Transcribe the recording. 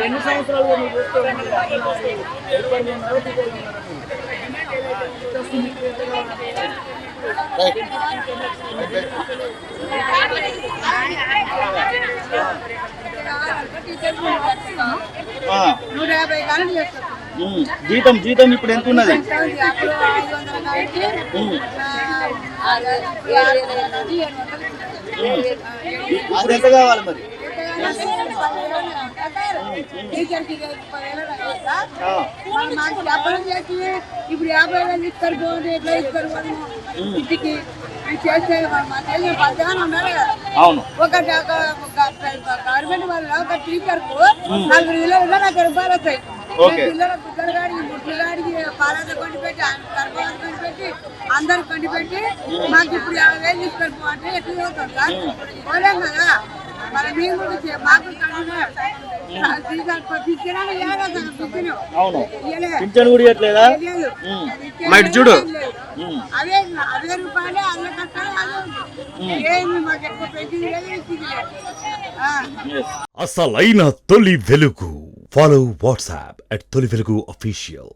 ఎన్ని సంవత్సరాలుగా మీరు చూస్తున్నారు? జీతం జీతం ఇప్పుడు ఎంత ఉన్నది? అది ఎంత కావాలి మరి? ఇప్పుడు 50,000 ఇస్తారు పోండి, ఎట్లా ఇస్తారు ఇంటికి చేస్తే పద్దగానే ఉన్నారు కదా. అవును, ఒక గవర్నమెంట్ వల్ల ఒక టీచర్ కు 4 వేలు 40 రూపాయలు వస్తాయి. పిల్లల బుద్ధగాడికి ముట్టిగాడికి పాలన కొండి పెట్టి గర్భాలు కొండి పెట్టి అందరు కొండి పెట్టి మాకు ఇప్పుడు 50,000 తీసుకొని పోతే ఎట్లా చదువుతాం సార్? పోలేం కదా. మరి మేము కూడా మాకు పింఛన్ కూడా ఇవ్వట్లేదా? చూడు అవే రూపాయలే అల్ల కట్టాలి. ఏమి మాకు ఎక్కువ పెంచింది లేదు. అసలైన తొలి వెలుగు. ఫాలో వాట్సాప్ @తొలి వెలుగు అఫీషియల్.